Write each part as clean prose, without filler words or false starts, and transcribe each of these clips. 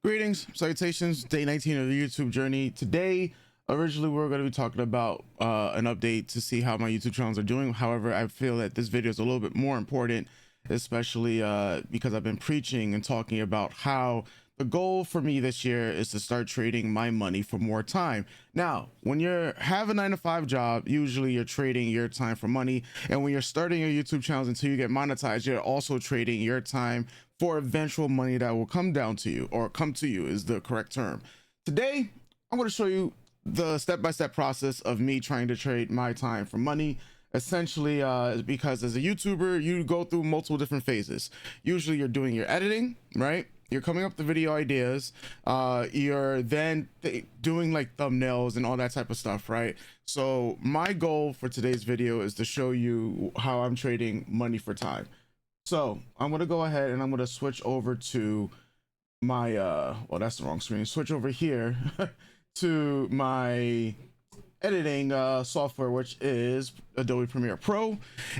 Greetings, salutations, day 19 of the YouTube journey. Today, originally, we are going to be talking about an update to see how my YouTube channels are doing. However, I feel that this video is a little bit more important, especially because I've been preaching and talking about how the goal for me this year is to start trading my money for more time. Now, when you have a 9-to-5 job, usually you're trading your time for money. And when you're starting your YouTube channels until you get monetized, you're also trading your time for eventual money that will come down to you, or come to you is the correct term. Today, I'm going to show you the step-by-step process of me trying to trade my time for money. Essentially, because as a YouTuber, you go through multiple different phases. Usually you're doing your editing, right? You're coming up with the video ideas. You're then doing like thumbnails and all that type of stuff, right? So my goal for today's video is to show you how I'm trading money for time. So I'm going to go ahead and I'm going to switch over to my, well, that's the wrong screen. Switch over here to my editing software, which is Adobe Premiere Pro.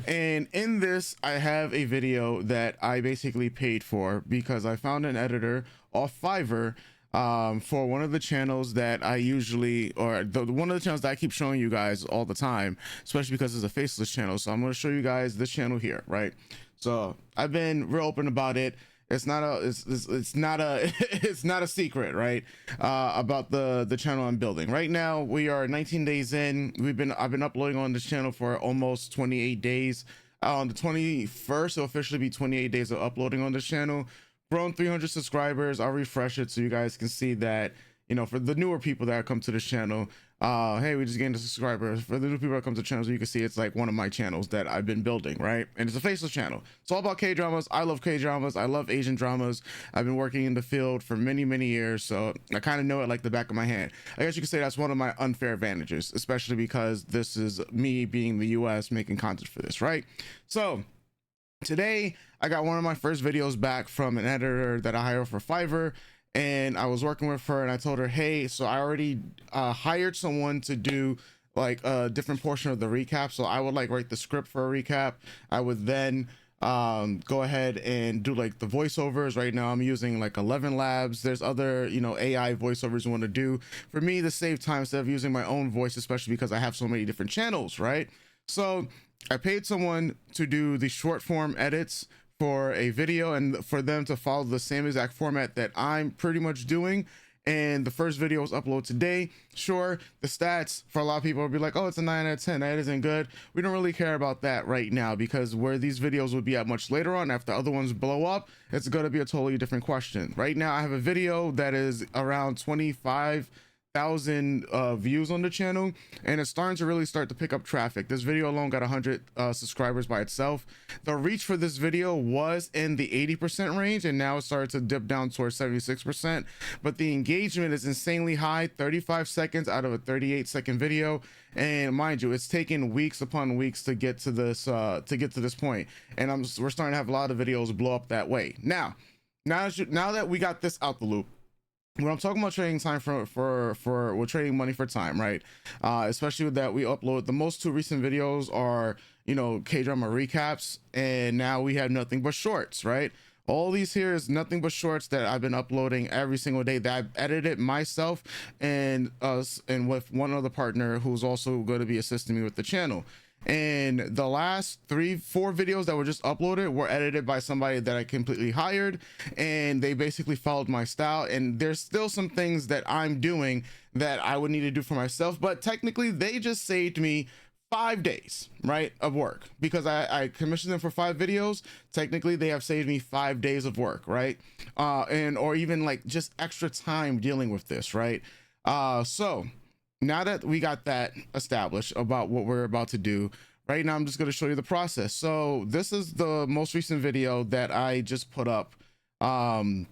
And in this, I have a video that I basically paid for because I found an editor off Fiverr for one of the channels that I usually, or one of the channels that I keep showing you guys all the time, especially because it's a faceless channel. So I'm going to show you guys this channel here, right? So I've been real open about it. It's not a it's not a it's not a secret, right? About the channel I'm building right now. We are 19 days in. I've been uploading on this channel for almost 28 days. On the 21st, it'll officially be 28 days of uploading on this channel. Grown 300 subscribers. I'll refresh it so you guys can see that, you know, for the newer people that come to this channel, hey, we just gained a subscriber. For the new people that come to the channel, so you can see it's like one of my channels that I've been building, right? And it's a faceless channel. It's all about K-dramas. I love K-dramas. I love Asian dramas. I've been working in the field for many years, so I kind of know it like the back of my hand. I guess you could say that's one of my unfair advantages, especially because this is me being the US making content for this, right? So today I got one of my first videos back from an editor that I hired for Fiverr. And I was working with her and I told her, hey, so I already hired someone to do like a different portion of the recap. So I would like write the script for a recap. I would then go ahead and do like the voiceovers. Right now I'm using like 11 Labs. There's other, you know, AI voiceovers you want to do. For me to save time instead of using my own voice, especially because I have so many different channels, right? So I paid someone to do the short form edits for a video and for them to follow the same exact format that I'm pretty much doing. And the first video was uploaded today. Sure, the stats for a lot of people will be like, oh, it's a 9 out of 10. That isn't good. We don't really care about that right now, because where these videos will be at much later on, after other ones blow up, it's going to be a totally different question. Right now, I have a video that is around 25,000 views on the channel, and it's starting to really start to pick up traffic. This video alone got 100 subscribers by itself. The reach for this video was in the 80% range, and now it started to dip down towards 76%, but the engagement is insanely high. 35 seconds out of a 38-second video, and mind you, it's taken weeks upon weeks to get to this point, and we're starting to have a lot of videos blow up that way. Now that we got this out the loop, when I'm talking about trading time we're trading money for time, right? Especially with that, we upload the most two recent videos are, you know, K-drama recaps, and now we have nothing but shorts, right? All these here is nothing but shorts that I've been uploading every single day that I've edited myself and with one other partner who's also going to be assisting me with the channel. And the last 3-4 videos that were just uploaded were edited by somebody that I completely hired, and they basically followed my style. And there's still some things that I'm doing that I would need to do for myself, but technically they just saved me 5 days, right, of work, because I commissioned them for 5 videos. Technically they have saved me 5 days of work, right? Or even like just extra time dealing with this, right? So now that we got that established about what we're about to do, right now I'm just going to show you the process. So this is the most recent video that I just put up on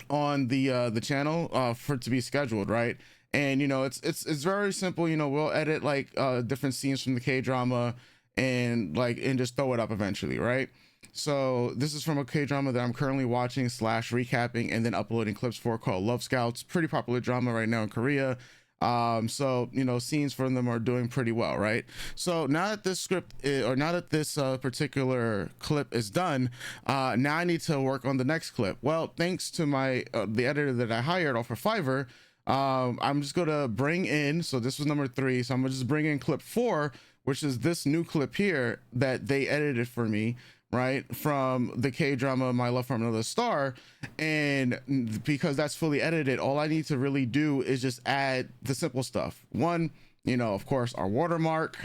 the channel for it to be scheduled, right? And you know, it's very simple. You know, we'll edit like different scenes from the K-drama and just throw it up eventually, right? So this is from a K-drama that I'm currently watching / recapping and then uploading clips for, called Love Scouts. Pretty popular drama right now in Korea. So you know, scenes from them are doing pretty well, right? So now that this or now that this particular clip is done, now I need to work on the next clip. Well, thanks to my the editor that I hired off of Fiverr, I'm just gonna bring in, so this was number 3, so I'm gonna just bring in clip 4, which is this new clip here that they edited for me, right, from the K-drama My Love from Another Star. And because that's fully edited, all I need to really do is just add the simple stuff. 1, you know, of course, our watermark.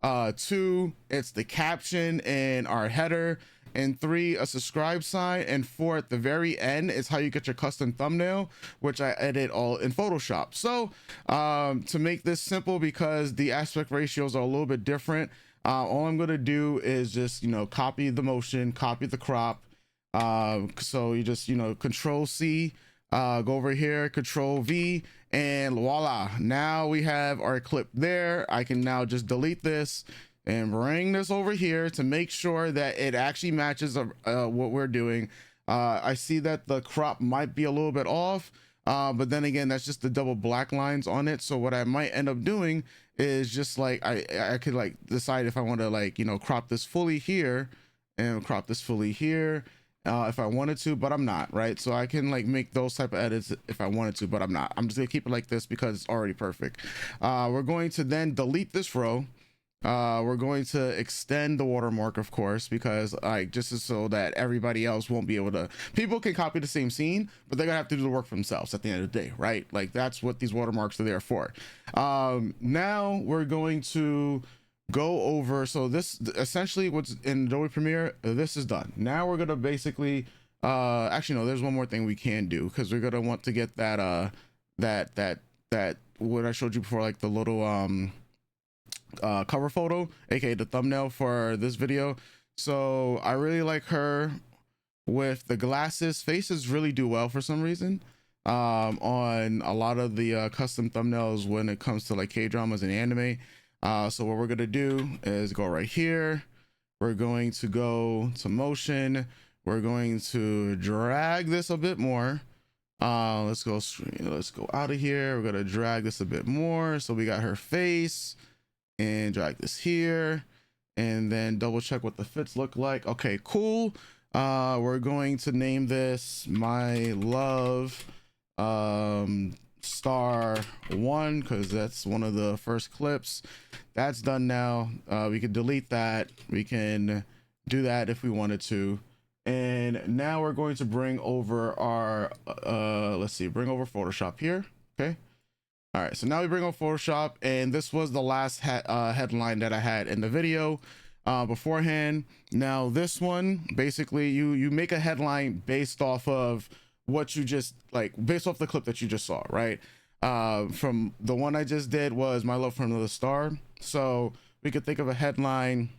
2, it's the caption and our header. And 3, a subscribe sign. And 4, at the very end is how you get your custom thumbnail, which I edit all in Photoshop. So to make this simple, because the aspect ratios are a little bit different, all I'm going to do is just, you know, copy the motion, copy the crop. So you just, you know, Control C, go over here, Control V, and voila, now we have our clip there. I can now just delete this and bring this over here to make sure that it actually matches what we're doing. I see that the crop might be a little bit off, but then again, that's just the double black lines on it. So what I might end up doing is just like I could like decide if I want to, like, you know, crop this fully here and crop this fully here if I wanted to, but I'm not, right? So I can like make those type of edits if I wanted to, but I'm not. I'm just gonna keep it like this because it's already perfect. We're going to then delete this row. We're going to extend the watermark, of course, because like just so that everybody else won't be able to, people can copy the same scene, but they're gonna have to do the work for themselves at the end of the day, right? Like that's what these watermarks are there for. Now we're going to go over, so this essentially what's in Adobe Premiere, this is done. Now we're gonna basically actually no, there's one more thing we can do, because we're gonna want to get that that what I showed you before, like the little cover photo, aka the thumbnail for this video. So I really like her with the glasses. Faces really do well for some reason on a lot of the custom thumbnails when it comes to like K-dramas and anime. So what we're gonna do is go right here, we're going to go to motion, we're going to drag this a bit more. Let's go out of here, we're gonna drag this a bit more, so we got her face, and drag this here, and then double check what the fits look like. Okay, cool. We're going to name this My Love Star 1, because that's one of the first clips. That's done now. We can delete that, we can do that if we wanted to. And now we're going to bring over our let's see, bring over Photoshop here. Okay, all right, so now we bring on Photoshop, and this was the last headline that I had in the video beforehand. Now this one, basically you make a headline based off of what you just, like, based off the clip that you just saw, right? From the one I just did was My Love from Another Star. So we could think of a headline,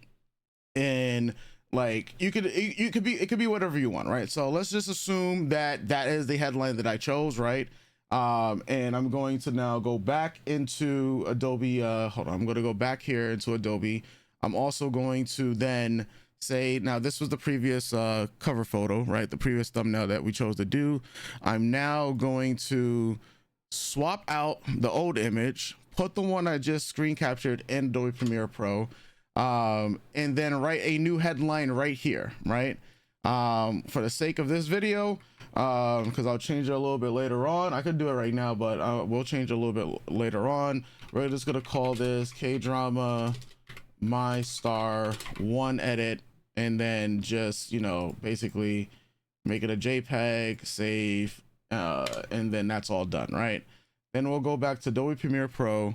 and like it could be whatever you want, right? So let's just assume that that is the headline that I chose, right? And I'm going to now go back into Adobe. Hold on, I'm going to go back here into Adobe. I'm also going to then say, now this was the previous cover photo, right? The previous thumbnail that we chose to do. I'm now going to swap out the old image, put the one I just screen captured in Adobe Premiere Pro, and then write a new headline right here, right? For the sake of this video, because I'll change it a little bit later on. I could do it right now, but we'll change it a little bit later on. We're just gonna call this K-drama My Star 1 edit, and then just, you know, basically make it a JPEG, save, and then that's all done, right? Then we'll go back to Adobe Premiere Pro,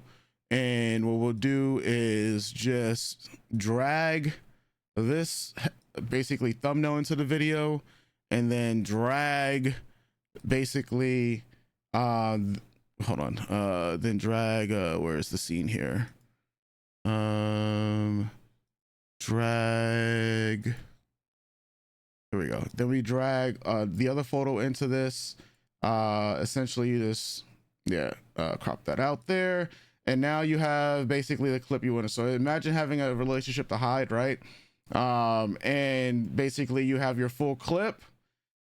and what we'll do is just drag this basically thumbnail into the video, and then drag basically hold on, then drag where's the scene here, drag, here we go. Then we drag the other photo into this, essentially you just crop that out there, and now you have basically the clip you want to. So imagine having a relationship to hide, right? And basically you have your full clip,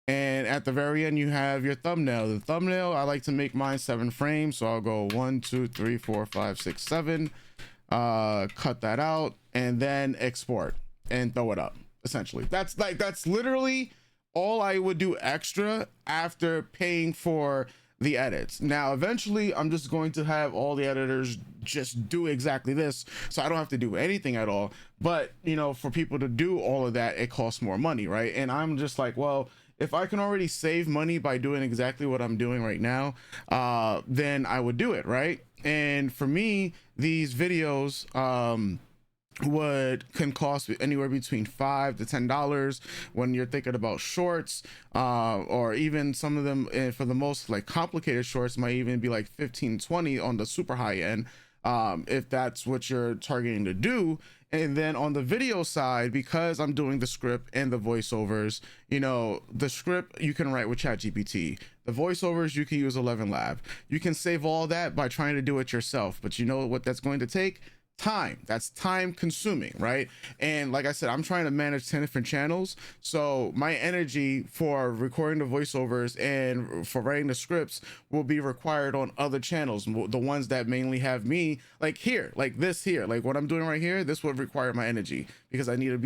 And at the very end, you have your thumbnail. The thumbnail, I like to make mine 7 frames. So I'll go 1, 2, 3, 4, 5, 6, 7, cut that out, and then export and throw it up. Essentially, that's literally all I would do extra after paying for the edits. Now, eventually, I'm just going to have all the editors just do exactly this, so I don't have to do anything at all. But, you know, for people to do all of that, it costs more money, right? And I'm just like, well, if I can already save money by doing exactly what I'm doing right now, then I would do it, right? And for me, these videos, can cost anywhere between $5 to $10 when you're thinking about shorts, or even some of them, for the most like complicated shorts, might even be like 15, 20 on the super high end, if that's what you're targeting to do. And then on the video side, because I'm doing the script and the voiceovers, you know, the script you can write with ChatGPT, the voiceovers you can use 11 Lab. You can save all that by trying to do it yourself, but you know what that's going to take? Time. That's time consuming, right? And like I said, I'm trying to manage 10 different channels, so my energy for recording the voiceovers and for writing the scripts will be required on other channels, the ones that mainly have me, like here, like this here, like what I'm doing right here. This would require my energy because I need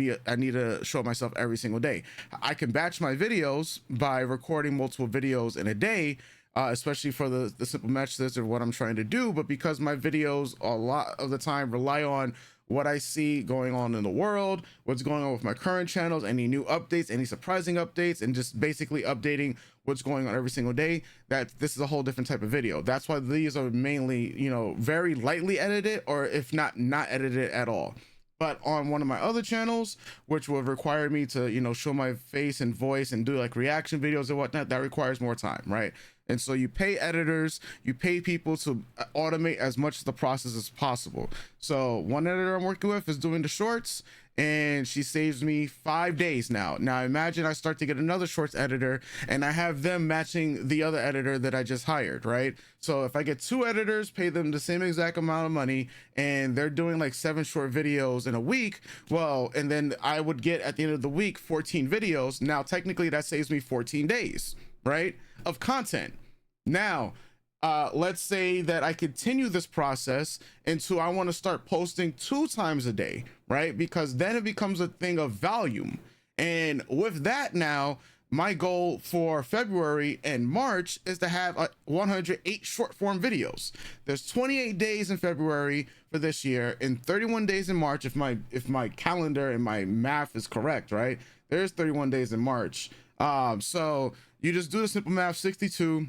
to show myself every single day. I can batch my videos by recording multiple videos in a day, especially for the simple match list of what I'm trying to do. But because my videos a lot of the time rely on what I see going on in the world, what's going on with my current channels, any new updates, any surprising updates, and just basically updating what's going on every single day, that this is a whole different type of video. That's why these are mainly, you know, very lightly edited, or if not edited at all. But on one of my other channels, which would require me to, you know, show my face and voice and do like reaction videos and whatnot, that requires more time, right? And so you pay editors, you pay people to automate as much of the process as possible. So one editor I'm working with is doing the shorts, and she saves me 5 days now. Now imagine I start to get another shorts editor and I have them matching the other editor that I just hired, right? So if I get 2 editors, pay them the same exact amount of money, and they're doing like 7 short videos in a week, well, and then I would get at the end of the week 14 videos. Now technically that saves me 14 days, right, of content. Now let's say that I continue this process until I want to start posting 2 times a day, right? Because then it becomes a thing of volume. And with that, now my goal for February and March is to have 108 short form videos. There's 28 days in February for this year and 31 days in March, if my calendar and my math is correct, right? There's 31 days in March. So you just do the simple math, 62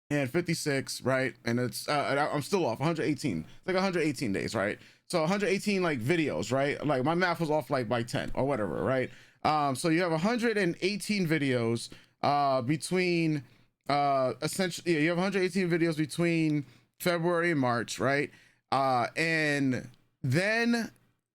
and 56, right? And it's I'm still off 118. It's like 118 days, right? So 118 like videos, right? Like my math was off like by 10 or whatever, right? So you have 118 videos between essentially, yeah, you have 118 videos between February and March, right? And then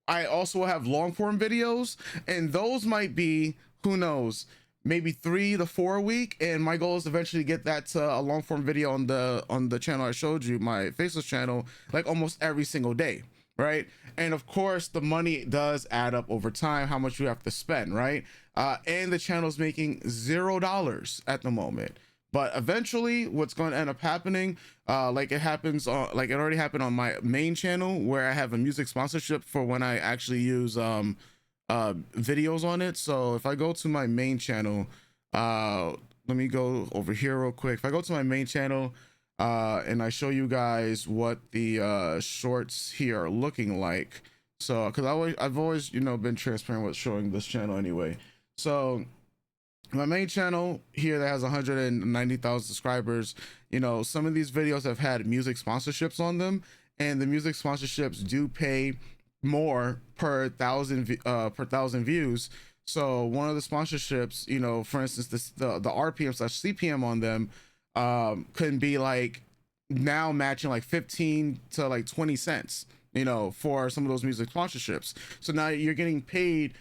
I also have long form videos, and those might be, who knows, maybe 3 to 4 a week. And my goal is to eventually get that to a long form video on the channel I showed you, my faceless channel, like almost every single day, right? And of course the money does add up over time, how much you have to spend, right? And the channel's making $0 at the moment. But eventually what's going to end up happening, like it already happened on my main channel, where I have a music sponsorship for when I actually use videos on it. So if I go to my main channel, let me go over here real quick. If I go to my main channel and I show you guys what the shorts here are looking like, so because I've always, you know, been transparent with showing this channel anyway. So my main channel here that has 190,000 subscribers, you know, some of these videos have had music sponsorships on them, and the music sponsorships do pay more per thousand views. So one of the sponsorships, you know, for instance, the RPM/CPM on them can be like now matching like 15 to like 20 cents, you know, for some of those music sponsorships. So now you're getting paid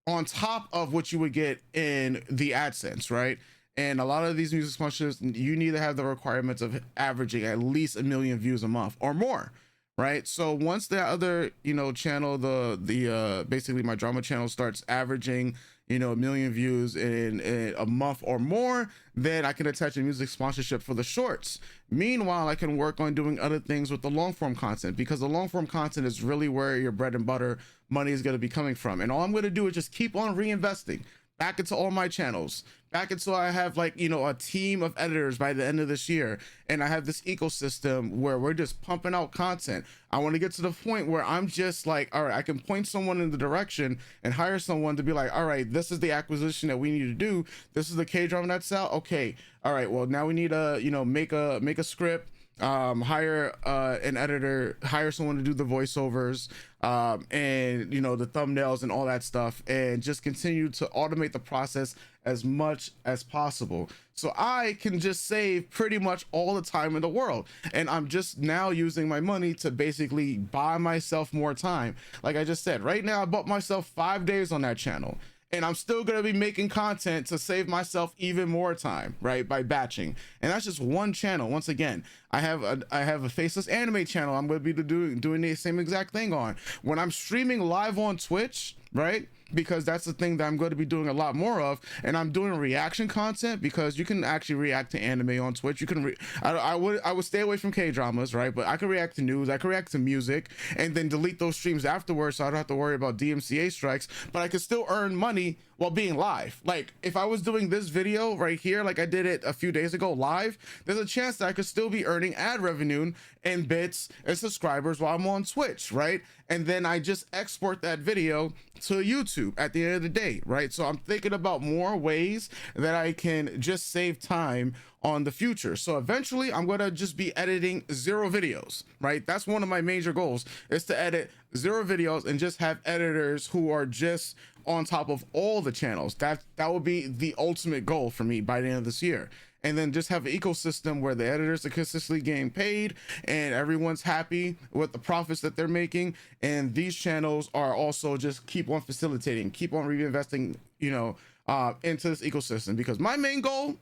on top of what you would get in the AdSense, right? And a lot of these music sponsorships, you need to have the requirements of averaging at least 1 million views a month or more, right? So once the other, you know, channel, the basically my drama channel starts averaging, a million views in a month or more, then I can attach a music sponsorship for the shorts. Meanwhile, I can work on doing other things with the long form content, because the long form content is really where your bread and butter money is going to be coming from. And all I'm going to do is just keep on reinvesting back into all my channels, back until I have like, a team of editors by the end of this year. And I have this ecosystem where we're just pumping out content. I want to get to the point where I'm just like, all right, I can point someone in the direction and hire someone to be like, all right, this is the acquisition that we need to do. This is the K-drama that's out. Okay. All right. Well, now we need to, make a script, hire an editor, hire someone to do the voiceovers, and the thumbnails and all that stuff, and just continue to automate the process as much as possible, so I can just save pretty much all the time in the world. And I'm just now using my money to basically buy myself more time. Like I just said, right now I bought myself 5 days on that channel, and I'm still going to be making content to save myself even more time, right, by batching. And that's just one channel. Once again, I have a faceless anime channel I'm going to be doing the same exact thing on. When I'm streaming live on Twitch, right, because that's the thing that I'm going to be doing a lot more of, and I'm doing reaction content, because you can actually react to anime on Twitch. You can I would stay away from K-dramas, right, but I can react to news, I can react to music, and then delete those streams afterwards, so I don't have to worry about DMCA strikes, but I can still earn money while being live. Like if I was doing this video right here, like I did it a few days ago live, there's a chance that I could still be earning ad revenue and bits and subscribers while I'm on Twitch, right? And then I just export that video to YouTube at the end of the day, right? So I'm thinking about more ways that I can just save time on the future. So eventually I'm going to just be editing 0 videos, right? That's one of my major goals, is to edit 0 videos and just have editors who are just on top of all the channels. That would be the ultimate goal for me by the end of this year. And then just have an ecosystem where the editors are consistently getting paid and everyone's happy with the profits that they're making. And these channels are also just keep on facilitating, keep on reinvesting, into this ecosystem. Because my main goal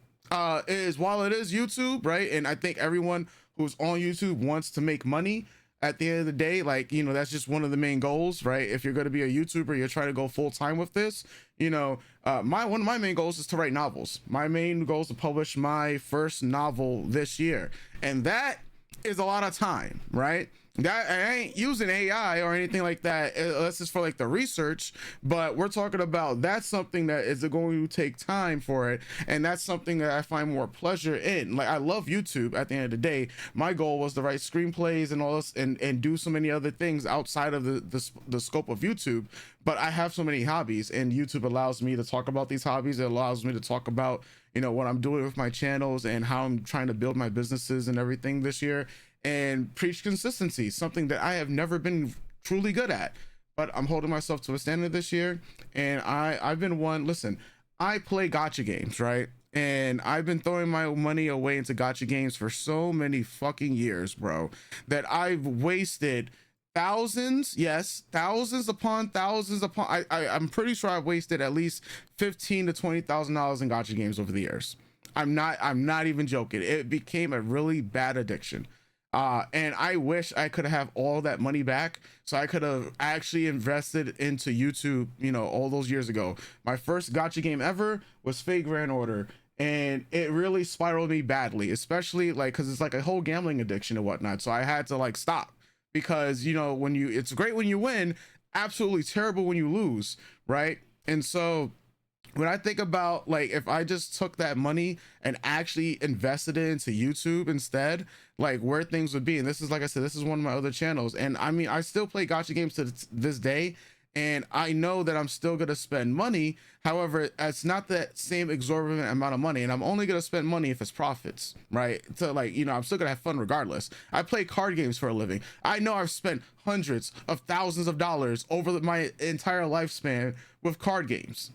is, while it is YouTube, right? And I think everyone who's on YouTube wants to make money at the end of the day, like, that's just one of the main goals, right? If you're going to be a YouTuber, you're trying to go full time with this, one of my main goals is to write novels. My main goal is to publish my first novel this year, and that is a lot of time, right? That I ain't using AI or anything like that. This is for like the research, but we're talking about that's something that is going to take time for it, and that's something that I find more pleasure in. Like I love YouTube. At the end of the day, my goal was to write screenplays and all this, and do so many other things outside of the scope of YouTube. But I have so many hobbies, and YouTube allows me to talk about these hobbies. It allows me to talk about what I'm doing with my channels and how I'm trying to build my businesses and everything this year, and preach consistency, something that I have never been truly good at, but I'm holding myself to a standard this year. And I've been listen, I play gacha games, right? And I've been throwing my money away into gacha games for so many fucking years, bro, that I've wasted thousands, yes, thousands upon thousands upon, I'm pretty sure I've wasted at least $15,000 to $20,000 in gacha games over the years. I'm not even joking. It became a really bad addiction. And I wish I could have all that money back, so I could have actually invested into YouTube, all those years ago. My first gacha game ever was Fate Grand Order, and it really spiraled me badly, especially because it's like a whole gambling addiction and whatnot. So I had to stop, because it's great when you win, absolutely terrible when you lose, right? And so when I think about if I just took that money and actually invested it into YouTube instead, where things would be. And this is, like I said, this is one of my other channels, and I mean, I still play gacha games to this day, and I know that I'm still going to spend money. However, it's not that same exorbitant amount of money, and I'm only going to spend money if it's profits, right? So I'm still going to have fun regardless. I play card games for a living. I know I've spent hundreds of thousands of dollars over my entire lifespan with card games,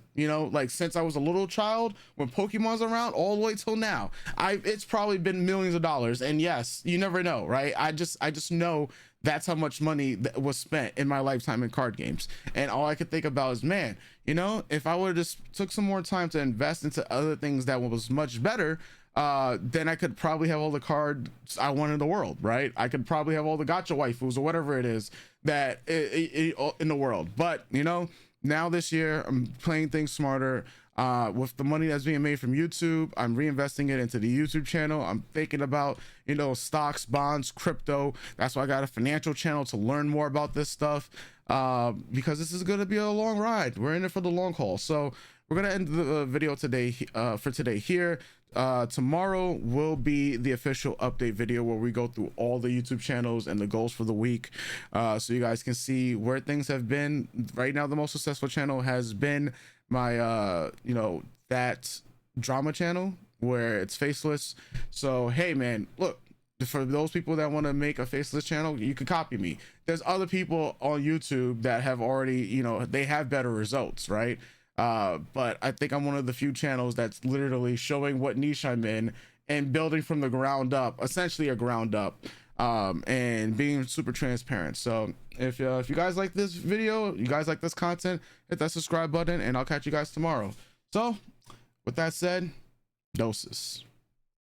since I was a little child, when Pokemon's around, all the way till now. It's probably been millions of dollars, and yes, you never know, right? I just know that's how much money that was spent in my lifetime in card games. And all I could think about is, man, if I would have just took some more time to invest into other things that was much better, then I could probably have all the cards I want in the world, right? I could probably have all the gacha waifus or whatever it is that in the world. But Now this year, I'm playing things smarter. With the money that's being made from YouTube, I'm reinvesting it into the YouTube channel. I'm thinking about, you know, stocks, bonds, crypto. That's why I got a financial channel to learn more about this stuff, because this is going to be a long ride. We're in it for the long haul. So we're going to end the video today, for today here. Tomorrow will be the official update video where we go through all the YouTube channels and the goals for the week, so you guys can see where things have been. Right now, the most successful channel has been my you know, that drama channel where it's faceless. So hey man, look, for those people that want to make a faceless channel, you can copy me. There's other people on YouTube that have already, you know, they have better results, right? But I think I'm one of the few channels that's literally showing what niche I'm in and building from the ground up, essentially a ground up, and being super transparent. So if you guys like this video, you guys like this content, hit that subscribe button, and I'll catch you guys tomorrow. So with that said, doses.